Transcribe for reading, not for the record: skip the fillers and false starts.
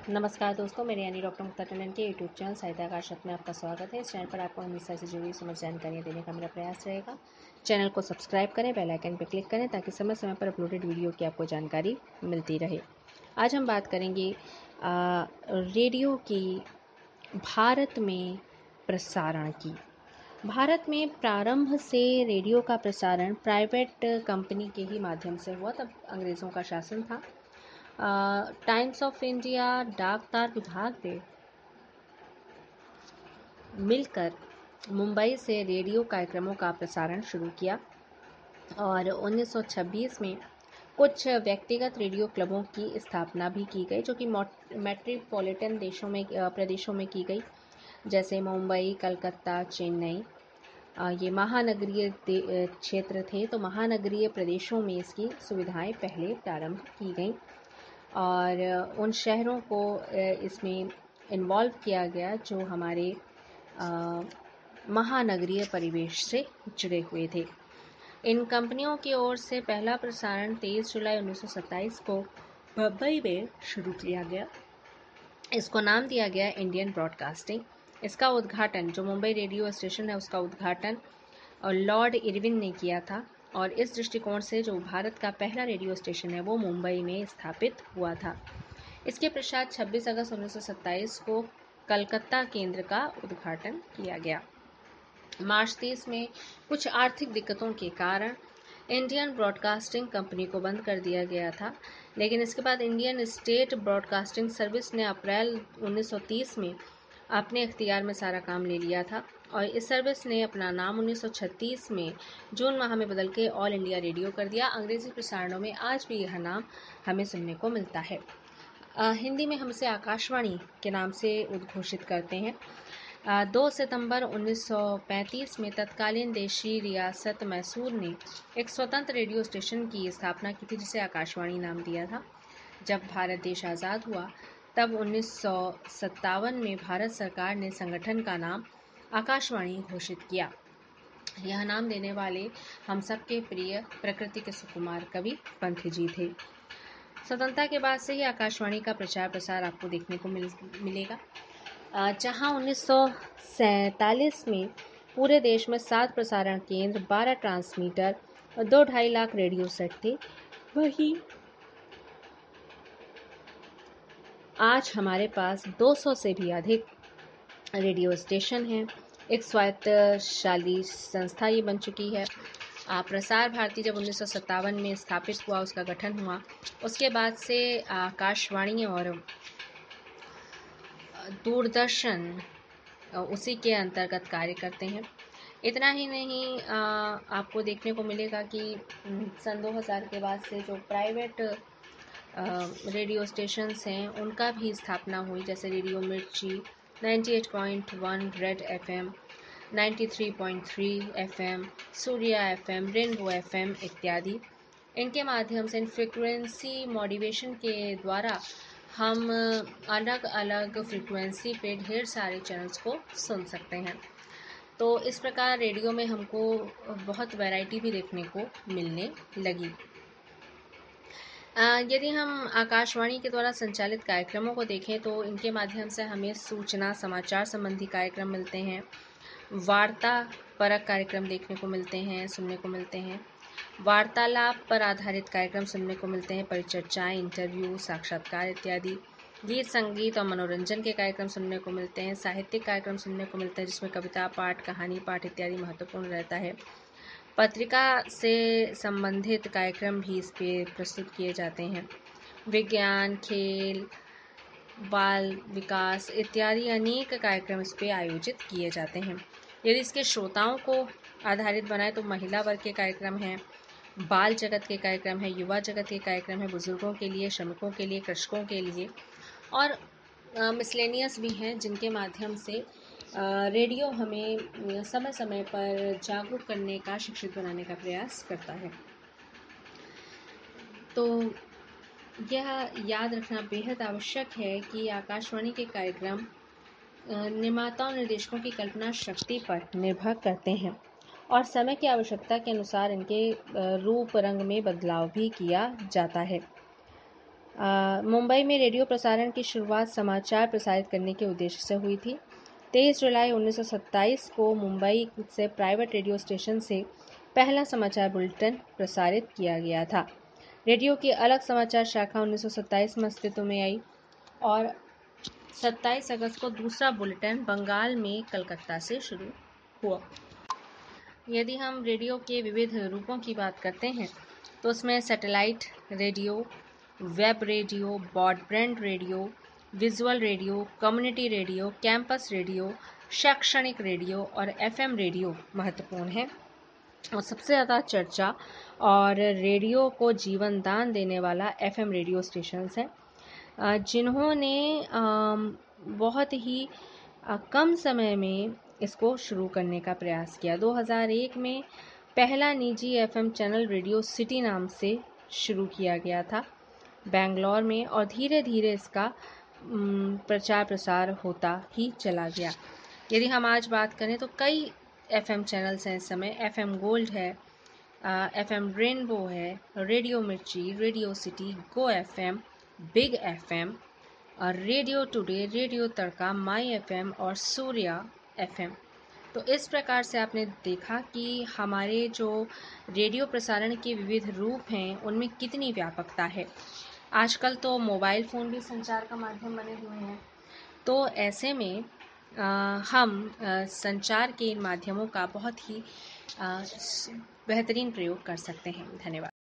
नमस्कार दोस्तों, मेरे यानी डॉक्टर मुक्ता टंडन के यूट्यूब चैनल साहित्य आकाशत में आपका स्वागत है। इस चैनल पर आपको हमेशा से जुड़ी समझ जानकारियाँ देने का मेरा प्रयास रहेगा। चैनल को सब्सक्राइब करें, बेल आइकन पर क्लिक करें ताकि समय समय पर अपलोडेड वीडियो की आपको जानकारी मिलती रहे। आज हम बात करेंगे रेडियो की भारत में प्रसारण की। भारत में प्रारंभ से रेडियो का प्रसारण प्राइवेट कंपनी के ही माध्यम से हुआ। तब अंग्रेज़ों का शासन था। टाइम्स ऑफ इंडिया डाक तार विभाग ने मिलकर मुंबई से रेडियो कार्यक्रमों का प्रसारण शुरू किया और 1926 में कुछ व्यक्तिगत रेडियो क्लबों की स्थापना भी की गई, जो कि मेट्रोपॉलिटन प्रदेशों में की गई, जैसे मुंबई, कलकत्ता, चेन्नई। ये महानगरीय क्षेत्र थे, तो महानगरीय प्रदेशों में इसकी सुविधाएं पहले प्रारंभ की गई और उन शहरों को इसमें इन्वॉल्व किया गया जो हमारे महानगरीय परिवेश से जुड़े हुए थे। इन कंपनियों की ओर से पहला प्रसारण 23 जुलाई 1927 को मुंबई में शुरू किया गया। इसको नाम दिया गया इंडियन ब्रॉडकास्टिंग। इसका उद्घाटन, जो मुंबई रेडियो स्टेशन है उसका उद्घाटन लॉर्ड इरविन ने किया था और इस दृष्टिकोण से जो भारत का पहला रेडियो स्टेशन है वो मुंबई में स्थापित हुआ था। इसके पश्चात 26 अगस्त 1927 को कलकत्ता केंद्र का उद्घाटन किया गया। मार्च 30 में कुछ आर्थिक दिक्कतों के कारण इंडियन ब्रॉडकास्टिंग कंपनी को बंद कर दिया गया था, लेकिन इसके बाद इंडियन स्टेट ब्रॉडकास्टिंग सर्विस ने अप्रैल 1930 में अपने इख्तियार में सारा काम ले लिया था और इस सर्विस ने अपना नाम 1936 में जून माह में बदल के ऑल इंडिया रेडियो कर दिया। अंग्रेजी प्रसारणों में आज भी यह नाम हमें सुनने को मिलता है। हिंदी में हम इसे आकाशवाणी के नाम से उद्घोषित करते हैं। 2 सितंबर 1935 में तत्कालीन देशी रियासत मैसूर ने एक स्वतंत्र रेडियो स्टेशन की स्थापना की थी, जिसे आकाशवाणी नाम दिया था। जब भारत देश आज़ाद हुआ तब 1957 में भारत सरकार ने संगठन का नाम आकाशवाणी घोषित किया। यह नाम देने वाले हम सबके प्रिय प्रकृति के सुकुमार कवि पंत जी थे। स्वतंत्रता के बाद से ही आकाशवाणी का प्रचार प्रसार आपको देखने को मिलेगा। जहां 1947 में पूरे देश में 7 प्रसारण केंद्र, 12 ट्रांसमीटर और 2-2.5 लाख रेडियो सेट थे, वहीं आज हमारे पास 200 से भी अधिक रेडियो स्टेशन हैं। एक स्वायत्तशाली संस्था ये बन चुकी है। प्रसार भारती जब 1957 में स्थापित हुआ, उसका गठन हुआ, उसके बाद से आकाशवाणी और दूरदर्शन उसी के अंतर्गत कार्य करते हैं। इतना ही नहीं, आपको देखने को मिलेगा कि सन 2000 के बाद से जो प्राइवेट रेडियो स्टेशंस हैं उनका भी स्थापना हुई, जैसे रेडियो मिर्ची 98.1, red FM 93.3 FM, Surya FM, rainbow FM इत्यादि। इनके माध्यम से, इन फ्रिक्वेंसी मॉड्यूलेशन के द्वारा हम अलग अलग फ्रिक्वेंसी पे ढेर सारे चैनल्स को सुन सकते हैं। तो इस प्रकार रेडियो में हमको बहुत वैरायटी भी देखने को मिलने लगी। यदि हम आकाशवाणी के द्वारा संचालित कार्यक्रमों को देखें तो इनके माध्यम से हमें सूचना, समाचार संबंधी कार्यक्रम मिलते हैं, वार्ता परक कार्यक्रम देखने को मिलते हैं, सुनने को मिलते हैं, वार्तालाप पर आधारित कार्यक्रम सुनने को मिलते हैं, परिचर्चाएं, इंटरव्यू, साक्षात्कार इत्यादि, गीत संगीत और मनोरंजन के कार्यक्रम सुनने को मिलते हैं, साहित्यिक कार्यक्रम सुनने को मिलते हैं जिसमें कविता पाठ, कहानी पाठ इत्यादि महत्वपूर्ण रहता है। पत्रिका से संबंधित कार्यक्रम भी इस पे प्रस्तुत किए जाते हैं। विज्ञान, खेल, बाल विकास इत्यादि अनेक कार्यक्रम इस पे आयोजित किए जाते हैं। यदि इसके श्रोताओं को आधारित बनाए तो महिला वर्ग के कार्यक्रम हैं, बाल जगत के कार्यक्रम है, युवा जगत के कार्यक्रम है, बुजुर्गों के लिए, श्रमिकों के लिए, कृषकों के लिए और मिसलेनियस भी हैं, जिनके माध्यम से रेडियो हमें समय समय पर जागरूक करने का, शिक्षित बनाने का प्रयास करता है। तो यह याद रखना बेहद आवश्यक है कि आकाशवाणी के कार्यक्रम निर्माता और निर्देशकों की कल्पना शक्ति पर निर्भर करते हैं और समय की आवश्यकता के अनुसार इनके रूप रंग में बदलाव भी किया जाता है। मुंबई में रेडियो प्रसारण की शुरुआत समाचार प्रसारित करने के उद्देश्य से हुई थी। 23 जुलाई 1927 को मुंबई से प्राइवेट रेडियो स्टेशन से पहला समाचार बुलेटिन प्रसारित किया गया था। रेडियो की अलग समाचार शाखा 1927 में अस्तित्व में आई और 27 अगस्त को दूसरा बुलेटिन बंगाल में कलकत्ता से शुरू हुआ। यदि हम रेडियो के विविध रूपों की बात करते हैं तो उसमें satellite radio, web radio, broadband radio, visual radio, community radio, campus radio, शैक्षणिक रेडियो और एफएम रेडियो महत्वपूर्ण है। और सबसे ज़्यादा चर्चा और रेडियो को जीवन दान देने वाला एफएम रेडियो स्टेशंस हैं, जिन्होंने बहुत ही कम समय में इसको शुरू करने का प्रयास किया। 2001 में पहला निजी एफएम चैनल रेडियो सिटी नाम से शुरू किया गया था बेंगलोर में, और धीरे धीरे इसका प्रचार प्रसार होता ही चला गया। यदि हम आज बात करें तो कई एफएम चैनल्स हैं इस समय। एफएम गोल्ड है, एफएम रेनबो है, radio Mirchi, radio city, go FM, big FM, radio today, radio Tadka, my FM और सूर्या एफएम। तो इस प्रकार से आपने देखा कि हमारे जो रेडियो प्रसारण के विविध रूप हैं उनमें कितनी व्यापकता है। आजकल तो मोबाइल फ़ोन भी संचार का माध्यम बने हुए हैं, तो ऐसे में हम संचार के इन माध्यमों का बहुत ही बेहतरीन प्रयोग कर सकते हैं। धन्यवाद।